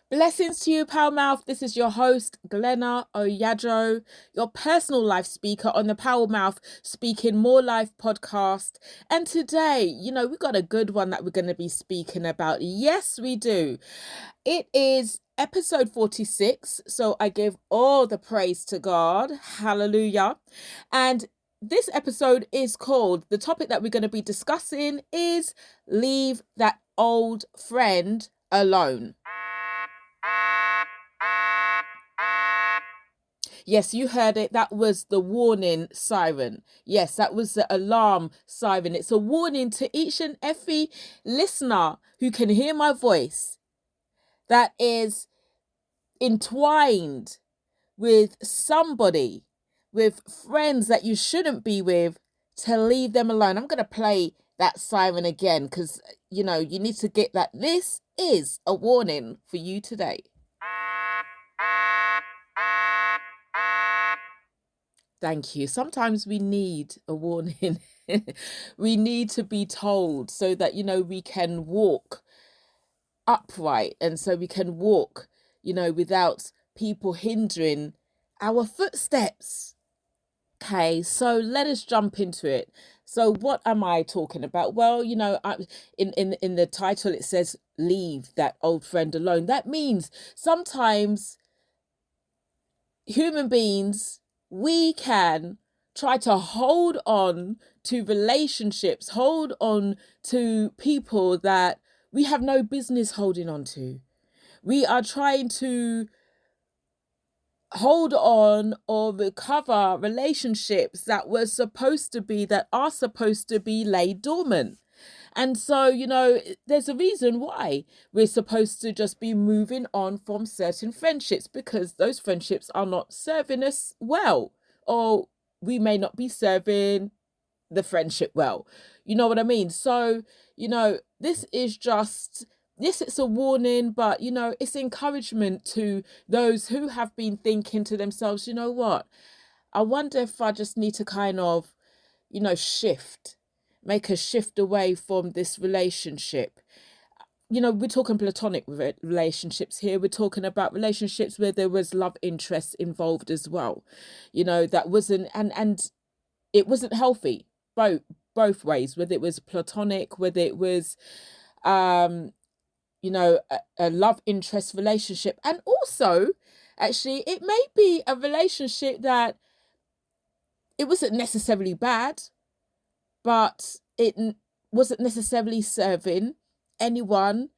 Blessings to you, pal mouth. This is your host, Glena Oyadro, your personal life speaker on the Power Mouth Speaking More Life podcast. And today, we've got a good one that we're going to be speaking about. Yes, we do. It is episode 46. So I give all the praise to God. Hallelujah. And this episode is called, the topic that we're going to be discussing is leave that old friend alone. Yes, you heard it. That was the warning siren. Yes, that was the alarm siren. It's a warning to each and every listener who can hear my voice that is entwined with somebody, with friends that you shouldn't be with, to leave them alone. I'm going to play that siren again because, you need to get that. This is a warning for you today. Thank you. Sometimes we need a warning. We need to be told so that, we can walk upright and so we can walk, without people hindering our footsteps. Okay, so let us jump into it. So what am I talking about? Well, in the title it says leave that old friend alone. That means sometimes human beings, we can try to hold on to relationships, hold on to people that we have no business holding on to. We are trying to hold on or recover relationships that are supposed to be laid dormant. And so, there's a reason why we're supposed to just be moving on from certain friendships, because those friendships are not serving us well, or we may not be serving the friendship well. You know what I mean? So, this is just, yes, it's a warning, but, it's encouragement to those who have been thinking to themselves, you know what? I wonder if I just need to kind of, shift, make a shift away from this relationship. We're talking platonic relationships here. We're talking about relationships where there was love interest involved as well. That wasn't, and it wasn't healthy both ways, whether it was platonic, whether it was um a love interest relationship. And also, actually, it may be a relationship that it wasn't necessarily bad, but it wasn't necessarily serving anyone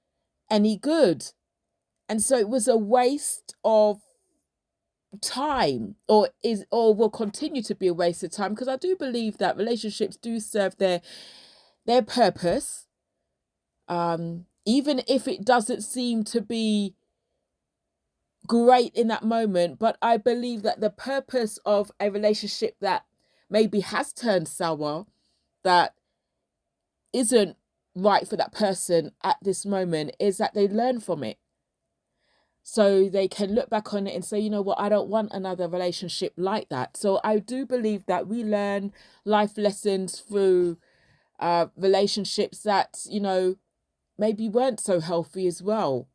any good. And so it was a waste of time, or will continue to be a waste of time, because I do believe that relationships do serve their purpose, even if it doesn't seem to be great in that moment. But I believe that the purpose of a relationship that maybe has turned sour, that isn't right for that person at this moment, is that they learn from it. So they can look back on it and say, you know what, I don't want another relationship like that. So I do believe that we learn life lessons through relationships that, maybe weren't so healthy as well.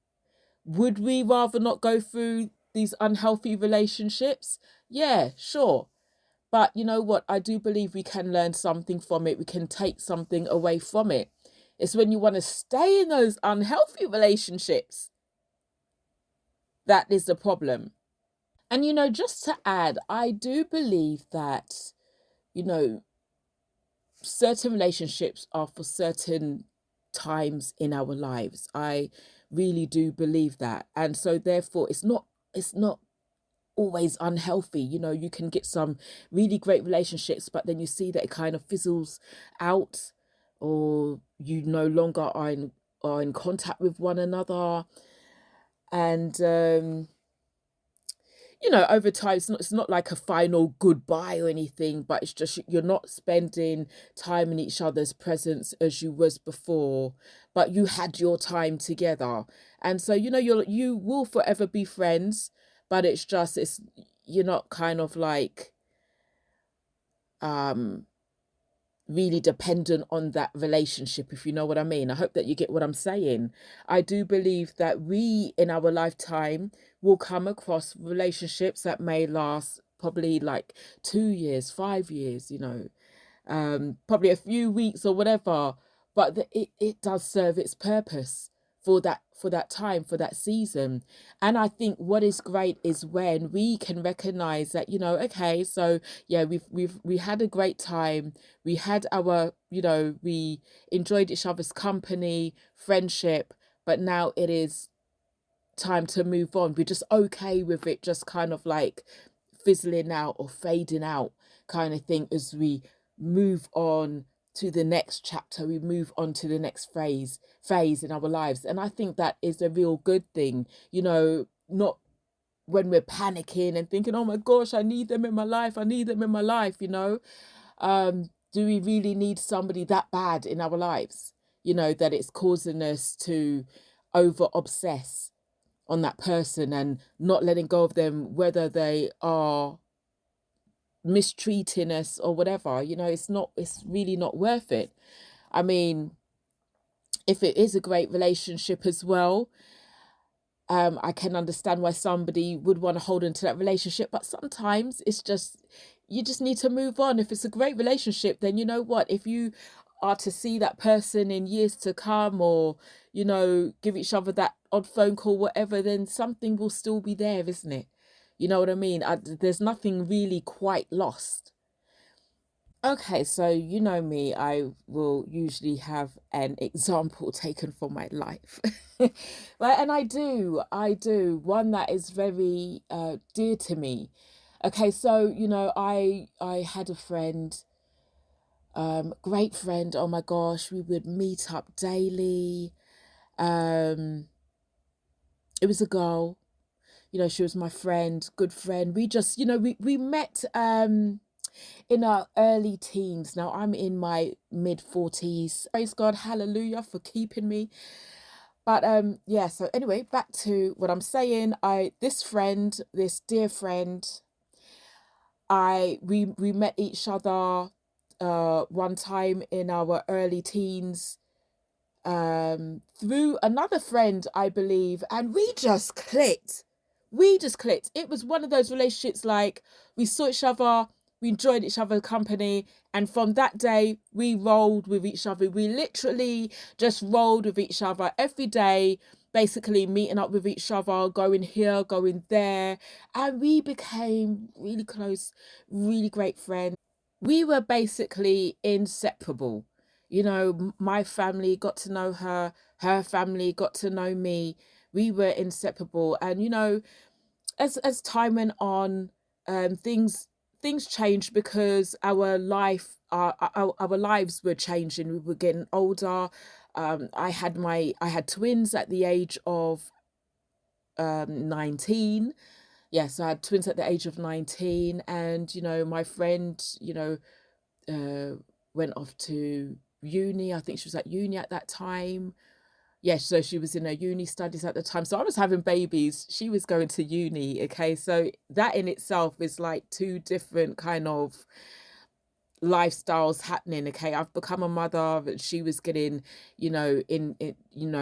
Would we rather not go through these unhealthy relationships? Yeah, sure. But you know what? I do believe we can learn something from it. We can take something away from it. It's when you want to stay in those unhealthy relationships that is the problem. And, just to add, I do believe that, you know, certain relationships are for certain times in our lives. I really do believe that. And so therefore it's not always unhealthy. You can get some really great relationships, but then you see that it kind of fizzles out, or you no longer are in contact with one another. And over time, it's not like a final goodbye or anything, but it's just you're not spending time in each other's presence as you was before, but you had your time together. And so, you will forever be friends, but you're not kind of like, um really dependent on that relationship, if you know what I mean. I hope that you get what I'm saying. I do believe that we in our lifetime will come across relationships that may last probably like 2 years, 5 years, probably a few weeks or whatever, but it does serve its purpose for that time, for that season. And I think what is great is when we can recognize that, okay, so yeah, we had a great time. We had our, we enjoyed each other's company, friendship, but now it is time to move on. We're just okay with it, just kind of like fizzling out or fading out kind of thing as we move on to the next chapter, we move on to the next phase in our lives. And I think that is a real good thing, not when we're panicking and thinking, oh my gosh, I need them in my life, I need them in my life. Do we really need somebody that bad in our lives, that it's causing us to over obsess on that person and not letting go of them, whether they are mistreating us or whatever. It's really not worth it. I mean, if it is a great relationship as well, I can understand why somebody would want to hold into that relationship, but sometimes it's just, you just need to move on. If it's a great relationship, then you know what, if you are to see that person in years to come, or give each other that odd phone call, whatever, then something will still be there, isn't it? You know what I mean? There's nothing really quite lost. Okay, so you know me, I will usually have an example taken from my life. Right, and I do. One that is very dear to me. Okay, so I had a friend, great friend. Oh my gosh, we would meet up daily. Um, it was a girl, she was my friend, good friend. We just, we met in our early teens. Now I'm in my mid 40s. Praise God, hallelujah for keeping me. But yeah, so anyway, back to what I'm saying. This dear friend, we met each other one time in our early teens, through another friend, I believe, and we just clicked. It was one of those relationships, like, we saw each other, we enjoyed each other's company, and from that day we rolled with each other. We literally just rolled with each other every day, basically meeting up with each other, going here, going there, and we became really close, really great friends. We were basically inseparable. My family got to know her, her family got to know me. We were inseparable. And as time went on, things changed because our lives were changing. We were getting older. I had twins at the age of 19. Yes, I had twins at the age of 19, and my friend, uh, went off to uni. I think she was at uni at that time. Yeah, so she was in her uni studies at the time. So I was having babies. She was going to uni. Okay, so that in itself is like two different kind of lifestyles happening. Okay, I've become a mother, but she was getting, in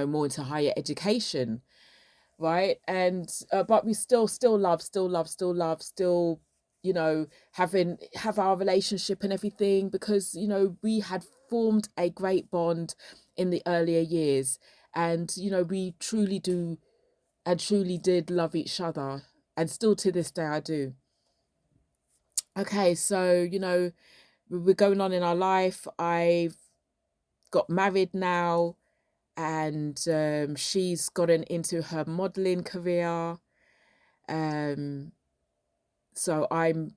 more into higher education, right? And but we still love, still have our relationship and everything, because we had formed a great bond in the earlier years, and we truly do and truly did love each other, and still to this day I do. Okay, so we're going on in our life. I've got married now, and she's gotten into her modeling career. um so I'm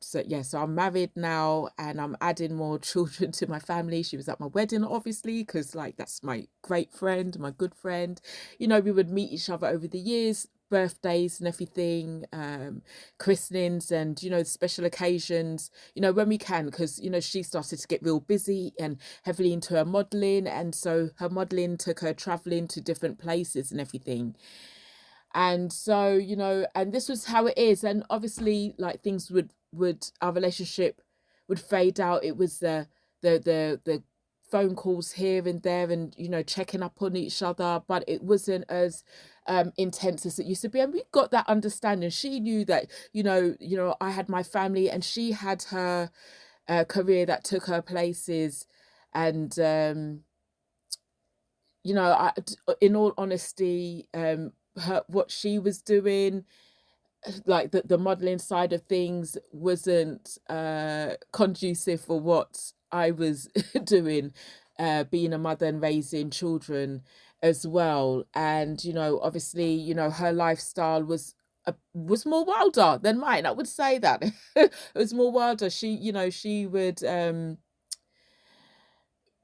married now, and I'm adding more children to my family. She was at my wedding, obviously, because, like, that's my great friend, my good friend. We would meet each other over the years, birthdays and everything, christenings, and special occasions, when we can, because she started to get real busy and heavily into her modeling, and so her modeling took her traveling to different places and everything. And so and this was how it is. And obviously, like, things would our relationship would fade out. It was the the phone calls here and there, and checking up on each other, but it wasn't as intense as it used to be. And we got that understanding. She knew that I had my family, and she had her career that took her places. And in all honesty, what she was doing, like the modeling side of things, wasn't conducive for what I was doing, being a mother and raising children as well. And obviously, her lifestyle was more wilder than mine. I would say that it was more wilder. She would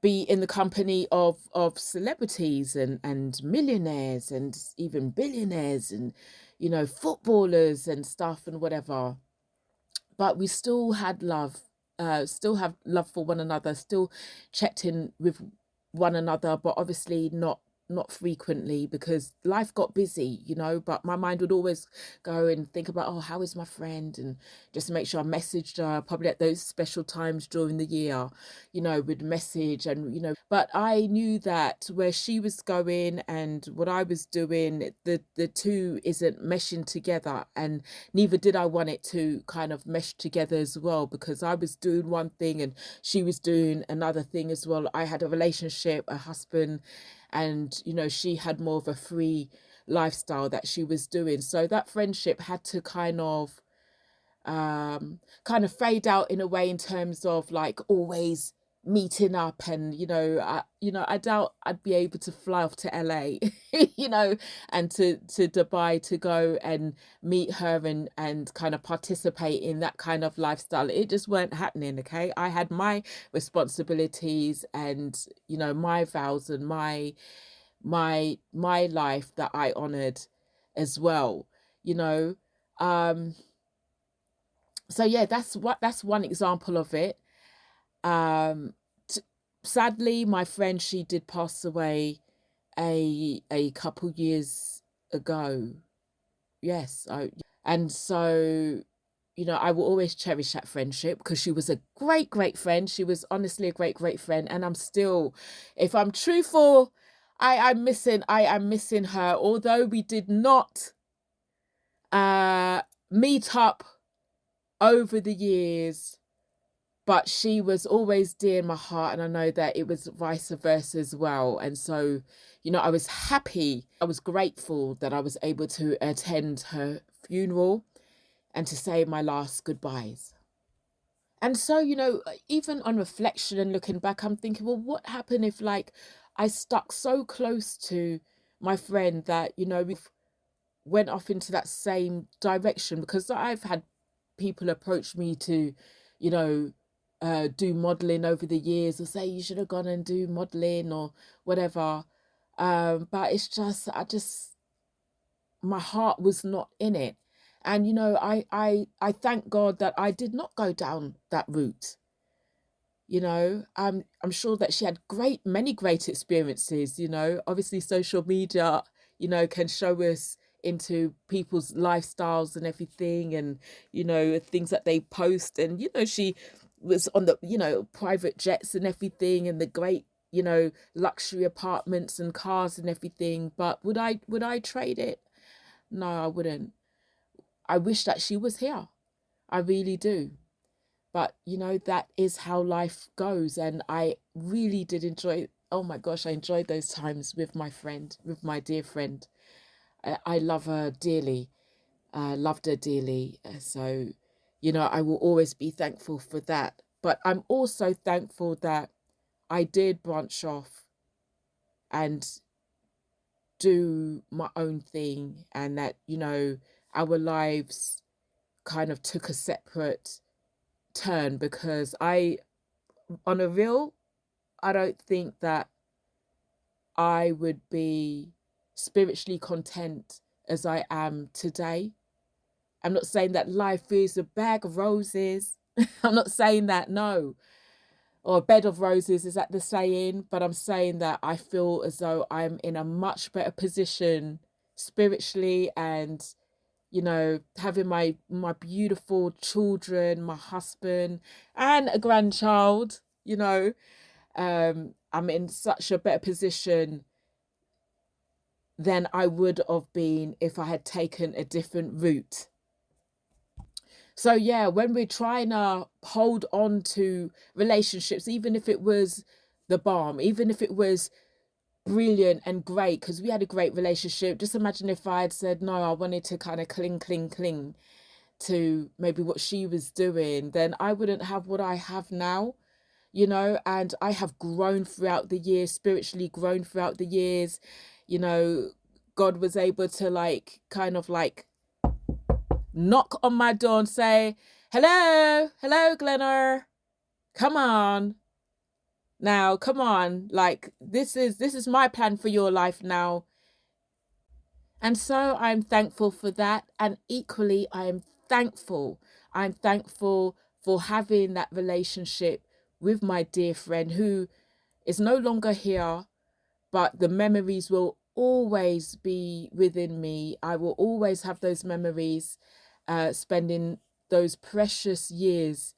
be in the company of celebrities and millionaires and even billionaires, and footballers and stuff and whatever. But we still had love, still have love for one another, still checked in with one another, but obviously not frequently, because life got busy, but my mind would always go and think about, oh, how is my friend, and just make sure I messaged her probably at those special times during the year, would message. And but I knew that where she was going and what I was doing, the two isn't meshing together, and neither did I want it to kind of mesh together as well, because I was doing one thing and she was doing another thing as well. I had a relationship, a husband, and she had more of a free lifestyle that she was doing. So that friendship had to kind of fade out in a way, in terms of like always meeting up. And I doubt I'd be able to fly off to LA and to Dubai to go and meet her and kind of participate in that kind of lifestyle. It just weren't happening. Okay, I had my responsibilities and my vows and my life that I honored as well. you know um so yeah, that's one example of it. um t- Sadly, my friend, she did pass away a couple years ago. Yes. And so I will always cherish that friendship, because she was a great friend. She was honestly a great friend, and I'm still, if I'm truthful, I am missing her. Although we did not meet up over the years, but she was always dear in my heart, and I know that it was vice versa as well. And so, I was happy, I was grateful that I was able to attend her funeral and to say my last goodbyes. And so, even on reflection and looking back, I'm thinking, well, what happened if, like, I stuck so close to my friend that, we went off into that same direction? Because I've had people approach me to, you know, do modeling over the years, or say you should have gone and do modeling or whatever. But it's just, my heart was not in it. And I thank God that I did not go down that route. I'm sure that she had many great experiences. Obviously social media, can show us into people's lifestyles and everything, and things that they post. And she was on the private jets and everything, and the great luxury apartments and cars and everything. But would I trade it? No, I wouldn't. I wish that she was here. I really do. But that is how life goes. And I really did enjoy, oh my gosh, I enjoyed those times with my friend, with my dear friend. I love her dearly. Loved her dearly. So I will always be thankful for that. But I'm also thankful that I did branch off and do my own thing, and that our lives kind of took a separate turn. Because on a real, I don't think that I would be spiritually content as I am today. I'm not saying that life is a bag of roses. I'm not saying that, no. Or a bed of roses, is that the saying? But I'm saying that I feel as though I'm in a much better position spiritually, and having my beautiful children, my husband, and a grandchild. you know. I'm in such a better position than I would have been if I had taken a different route. So yeah, when we're trying to hold on to relationships, even if it was the bomb, even if it was brilliant and great, because we had a great relationship, just imagine if I had said, no, I wanted to kind of cling to maybe what she was doing, then I wouldn't have what I have now, you know. And I have grown throughout the years, spiritually grown throughout the years, you know. God was able to like kind of like knock on my door and say, hello, Glena, come on now, come on, like this is my plan for your life now. And so I'm thankful for that. And equally, I'm thankful for having that relationship with my dear friend who is no longer here, but the memories will always be within me. I will always have those memories, spending those precious years,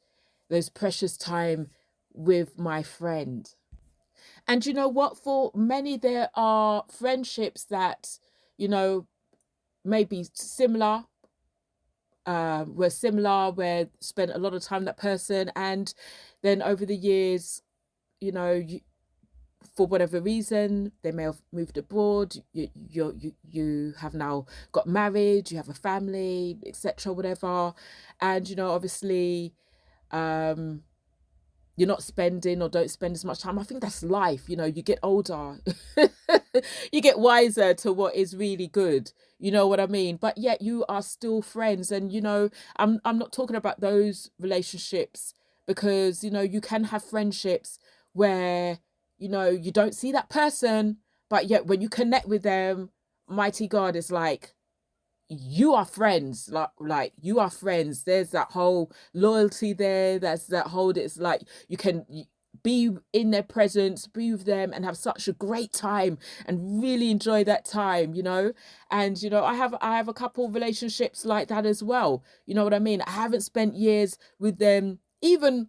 those precious time with my friend. And you know what? For many, there are friendships that, you know, maybe similar, were similar, where spent a lot of time with that person, and then over the years, you know, for whatever reason, they may have moved abroad. You have now got married, you have a family, etc., whatever, and you know, obviously, um, you're not spending or don't spend as much time. I think that's life. You know, you get older, you get wiser to what is really good. You know what I mean? But yet you are still friends. And, you know, I'm not talking about those relationships, because, you know, you can have friendships where, you know, you don't see that person, but yet when you connect with them, mighty God, is like, you are friends, like you are friends. There's that whole loyalty there. That's that whole, it's like you can be in their presence, be with them, and have such a great time and really enjoy that time, you know. And you know, I have a couple of relationships like that as well, you know what I mean. I haven't spent years with them, even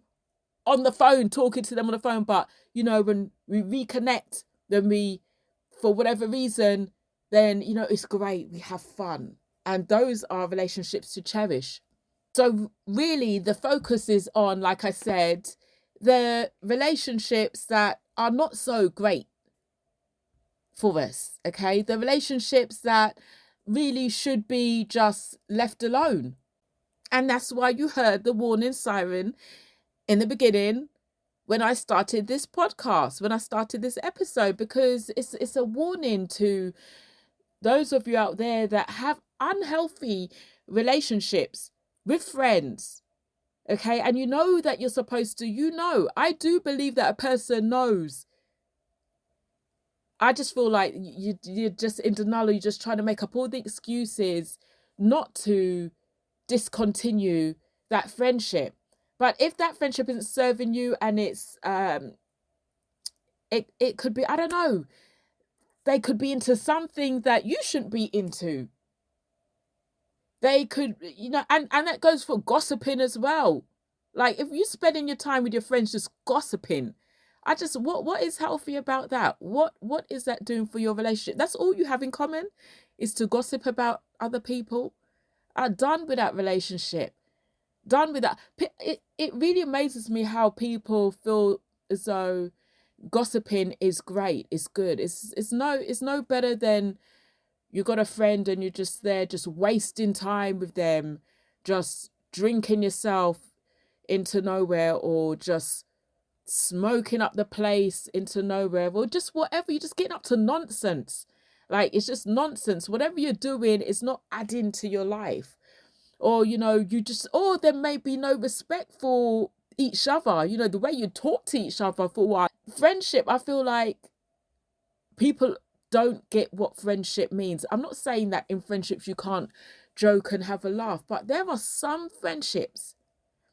on the phone, talking to them on the phone, but you know, when we reconnect, then we, for whatever reason, then you know, it's great, we have fun. And those are relationships to cherish. So really the focus is on, like I said, the relationships that are not so great for us, okay? The relationships that really should be just left alone. And that's why you heard the warning siren in the beginning when I started this podcast, when I started this episode, because it's a warning to those of you out there that have unhealthy relationships with friends. Okay. And you know that you're supposed to, you know, I do believe that a person knows. I just feel like you're just in denial. You're just trying to make up all the excuses not to discontinue that friendship. But if that friendship isn't serving you, and it's it could be, I don't know, they could be into something that you shouldn't be into. They could, you know, and that goes for gossiping as well. Like if you're spending your time with your friends just gossiping, I just, what is healthy about that? What is that doing for your relationship? That's all you have in common, is to gossip about other people. Done with that relationship. Done with that. It really amazes me how people feel as though gossiping is great, it's good. It's no better than you got a friend and you're just there, just wasting time with them, just drinking yourself into nowhere, or just smoking up the place into nowhere, or just whatever. You're just getting up to nonsense. Like it's just nonsense. Whatever you're doing is not adding to your life. Or, you know, you just, or there may be no respect for each other. You know, the way you talk to each other for what? Friendship, I feel like people don't get what friendship means. I'm not saying that in friendships you can't joke and have a laugh, but there are some friendships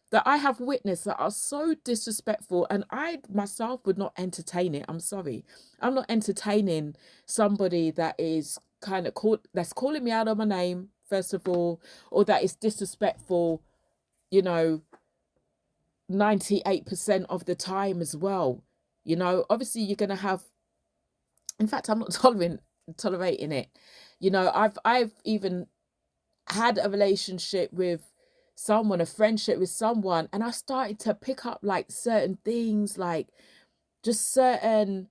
that I have witnessed that are so disrespectful, and I myself would not entertain it. I'm sorry. I'm not entertaining somebody that is kind of that's calling me out on my name, first of all, or that is disrespectful, you know, 98% of the time as well. Obviously you're going to have, in fact, I'm not tolerating it. I've even had a relationship with someone, a friendship with someone, and I started to pick up like certain things, like just certain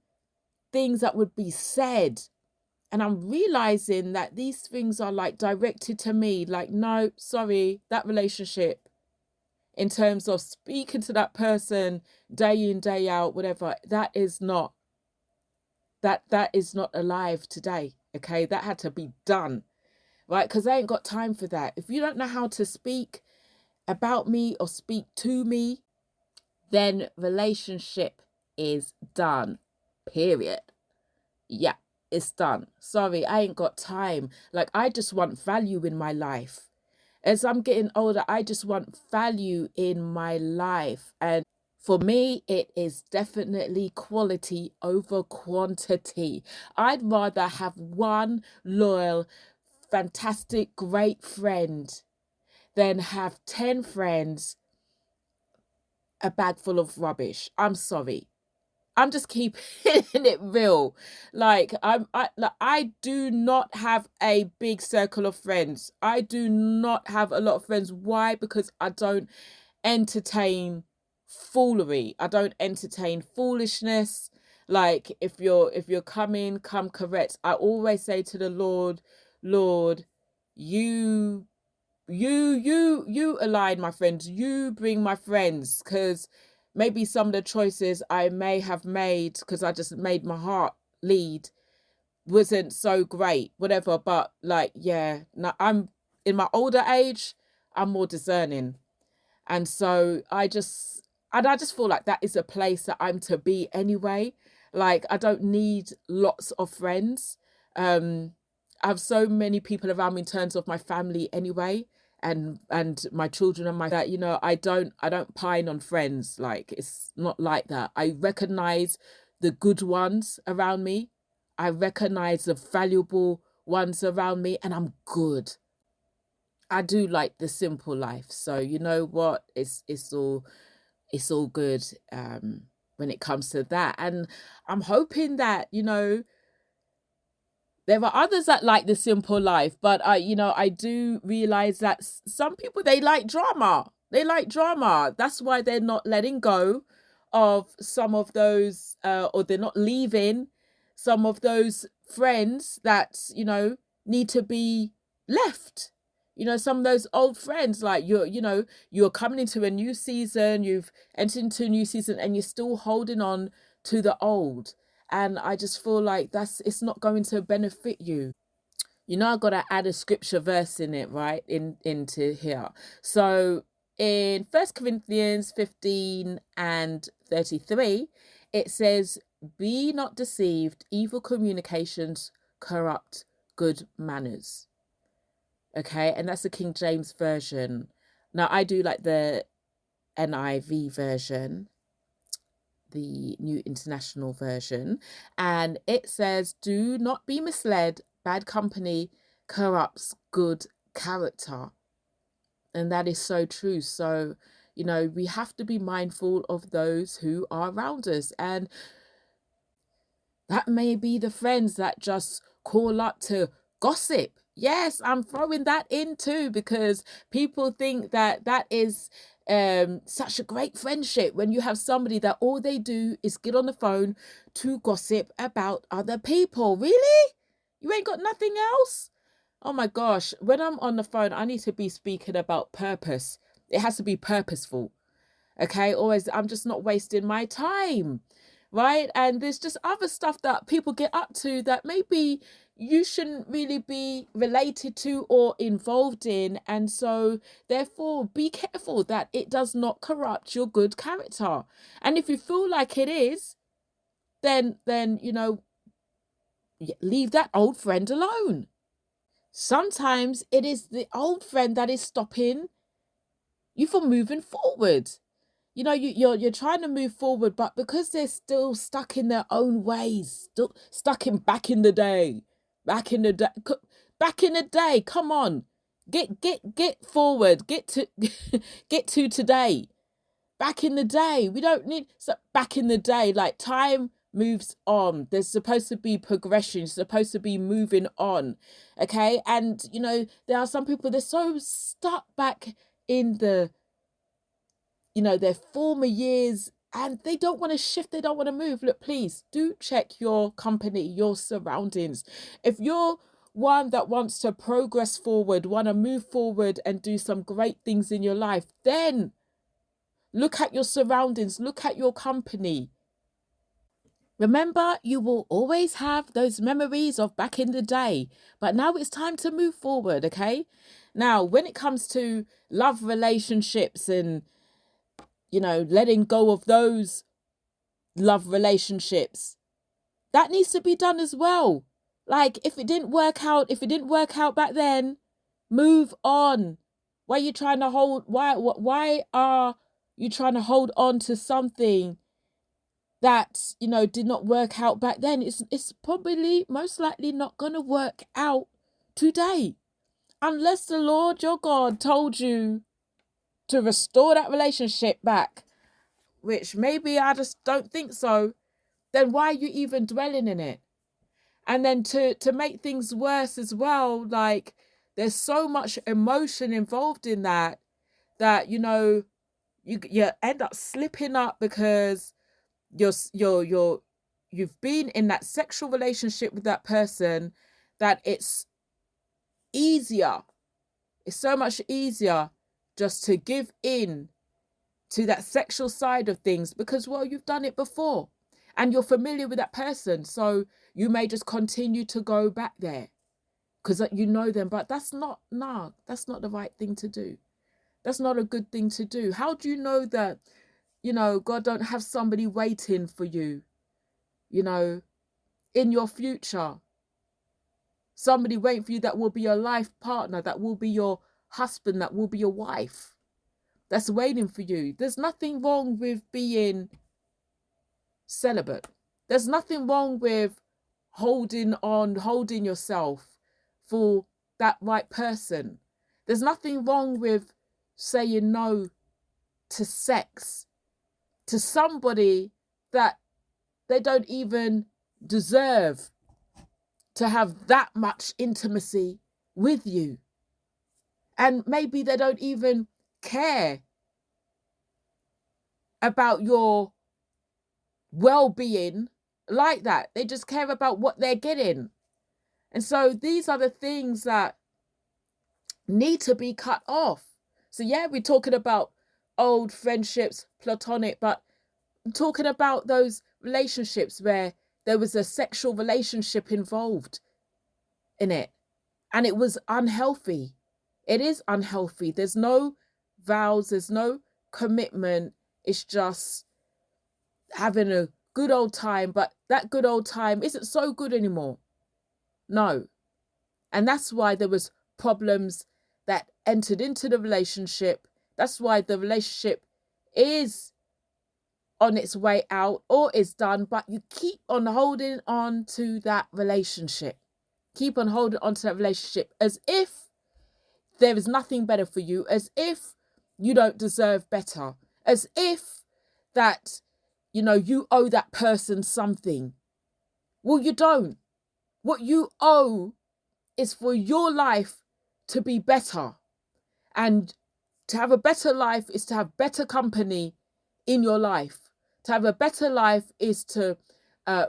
things that would be said. And I'm realizing that these things are like directed to me, like, no, sorry, that relationship, in terms of speaking to that person day in, day out, whatever, that is not alive today. Okay, that had to be done, right? Because I ain't got time for that. If you don't know how to speak about me or speak to me, then relationship is done. Period. Yeah, it's done. Sorry, I ain't got time. Like, I just want value in my life. As I'm getting older, I just want value in my life. And for me, it is definitely quality over quantity. I'd rather have one loyal, fantastic, great friend than have 10 friends, a bag full of rubbish. I'm sorry. I'm just keeping it real. Like, I do not have a big circle of friends. I do not have a lot of friends. Why? Because I don't entertain foolery. I don't entertain foolishness. Like, if you're come correct. I always say to the Lord, Lord, you you align my friends, you bring my friends, because maybe some of the choices I may have made, because I just made my heart lead, wasn't so great, whatever. But like, yeah, now I'm in my older age, I'm more discerning. And so I just feel like that is a place that I'm to be anyway. Like, I don't need lots of friends. um I have so many people around me in terms of my family anyway, and my children and my that, I don't pine on friends. Like, it's not like that. I recognize the good ones around me. I recognize the valuable ones around me, and I'm good. I do like the simple life. So you know what? It's all good when it comes to that. And I'm hoping that, there are others that like the simple life, but I do realize that some people, they like drama. They like drama. That's why they're not letting go of some of those, or they're not leaving some of those friends that, need to be left. Some of those old friends, like you're coming into a new season, you've entered into a new season, and you're still holding on to the old. And I just feel like it's not going to benefit you. I gotta add a scripture verse in it, right? Into here. So in 1 Corinthians 15 and 33, it says, "Be not deceived, evil communications corrupt good manners." Okay, and that's the King James version. Now I do like the NIV version, the New International Version, and it says, "Do not be misled, bad company corrupts good character." And that is so true. So, we have to be mindful of those who are around us. And that may be the friends that just call up to gossip. Yes, I'm throwing that in too, because people think that that is such a great friendship when you have somebody that all they do is get on the phone to gossip about other people. Really? You ain't got nothing else? Oh my gosh, when I'm on the phone, I need to be speaking about purpose. It has to be purposeful. Okay, always, I'm just not wasting my time, right? And there's just other stuff that people get up to that maybe you shouldn't really be related to or involved in. And so therefore, be careful that it does not corrupt your good character. And if you feel like it is, then leave that old friend alone. Sometimes it is the old friend that is stopping you from moving forward. You're trying to move forward, but because they're still stuck in their own ways, still stuck in back in the day back in the day, come on, get forward, get to get to today. back in the day. We don't need, so back in the day, like time moves on. There's supposed to be progression, supposed to be moving on. Okay. And, you know, there are some people, they're so stuck back in the, you know, their former years, and they don't want to shift, they don't want to move. Look, please do check your company, your surroundings. If you're one that wants to progress forward, want to move forward and do some great things in your life, then look at your surroundings, look at your company. Remember, you will always have those memories of back in the day, but now it's time to move forward, okay? Now, when it comes to love relationships and, you know, letting go of those love relationships, that needs to be done as well. Like, if it didn't work out back then, move on. Why are you trying to hold, why are you trying to hold on to something that, you know, did not work out back then? It's probably most likely not going to work out today, unless the Lord your God told you to restore that relationship back, which maybe I just don't think so. Then why are you even dwelling in it? And then to make things worse as well, like, there's so much emotion involved in that, you know, you end up slipping up because you've been in that sexual relationship with that person, that it's so much easier just to give in to that sexual side of things, because, well, you've done it before and you're familiar with that person, so you may just continue to go back there because you know them. But that's not the right thing to do. That's not a good thing to do. How do you know that, you know, God don't have somebody waiting for you, you know, in your future? Somebody waiting for you that will be your life partner, that will be your husband, that will be your wife, that's waiting for you. There's nothing wrong with being celibate. There's nothing wrong with holding yourself for that right person. There's nothing wrong with saying no to sex to somebody that they don't even deserve to have that much intimacy with you. And maybe they don't even care about your well-being like that. They just care about what they're getting. And so these are the things that need to be cut off. So yeah, we're talking about old friendships, platonic, but I'm talking about those relationships where there was a sexual relationship involved in it and it was unhealthy. It is unhealthy. There's no vows, there's no commitment. It's just having a good old time, but that good old time isn't so good anymore. No. And that's why there was problems that entered into the relationship. That's why the relationship is on its way out or is done, but you keep on holding on to that relationship. Keep on holding on to that relationship as if there is nothing better for you, as if you don't deserve better, as if that, you know, you owe that person something. Well, you don't. What you owe is for your life to be better. And to have a better life is to have better company in your life. To have a better life is to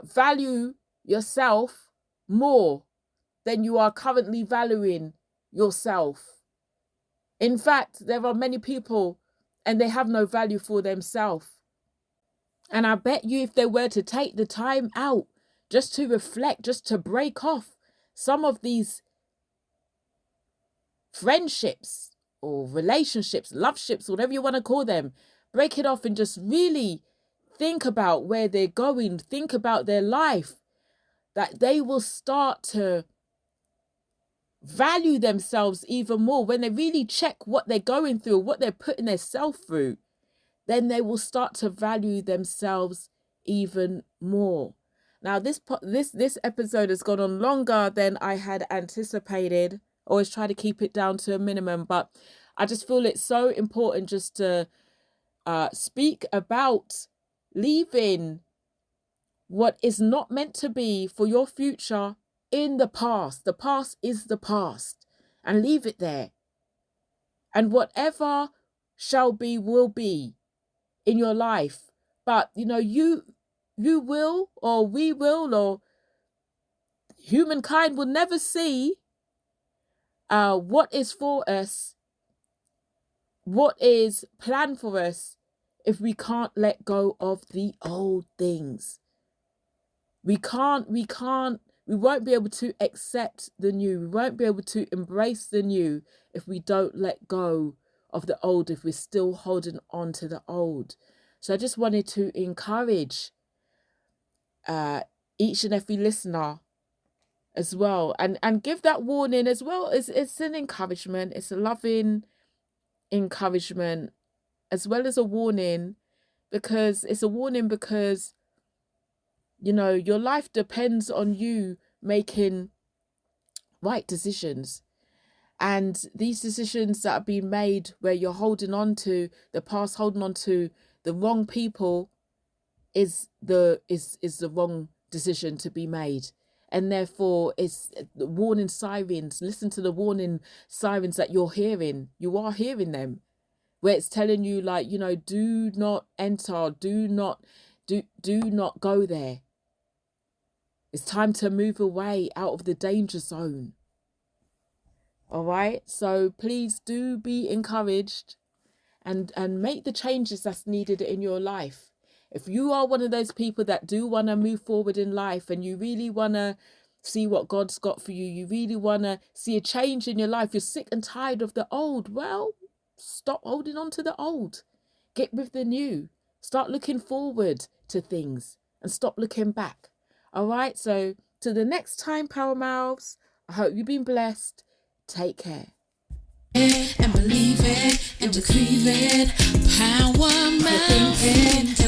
value yourself more than you are currently valuing yourself. In fact, there are many people and they have no value for themselves. And I bet you if they were to take the time out just to reflect, just to break off some of these friendships or relationships, love ships, whatever you want to call them, break it off and just really think about where they're going, think about their life, that they will start to value themselves even more. When they really check what they're going through, what they're putting themselves through, then they will start to value themselves even more. Now, this episode has gone on longer than I had anticipated. Always try to keep it down to a minimum, but I just feel it's so important just to speak about leaving what is not meant to be for your future in the past. The past is the past, and leave it there. And whatever shall be will be in your life. But you will, or we will, or humankind will never see what is for us, what is planned for us, if we can't let go of the old things. We won't be able to accept the new. We won't be able to embrace the new if we don't let go of the old, if we're still holding on to the old. So I just wanted to encourage each and every listener as well, and give that warning as well. It's an encouragement. It's a loving encouragement as well as a warning, because it's a warning because your life depends on you making right decisions. And these decisions that are being made where you're holding on to the past, holding on to the wrong people, is the wrong decision to be made. And therefore, it's the warning sirens. Listen to the warning sirens that you're hearing. You are hearing them, where it's telling you, like, do not enter, do not go there. It's time to move away out of the danger zone. All right. So please do be encouraged and make the changes that's needed in your life. If you are one of those people that do want to move forward in life, and you really want to see what God's got for you, you really want to see a change in your life, you're sick and tired of the old, well, stop holding on to the old. Get with the new. Start looking forward to things and stop looking back. All right. So till the next time, Power Mouths, I hope you've been blessed. Take care. And believe it and decree it. Power Mouths.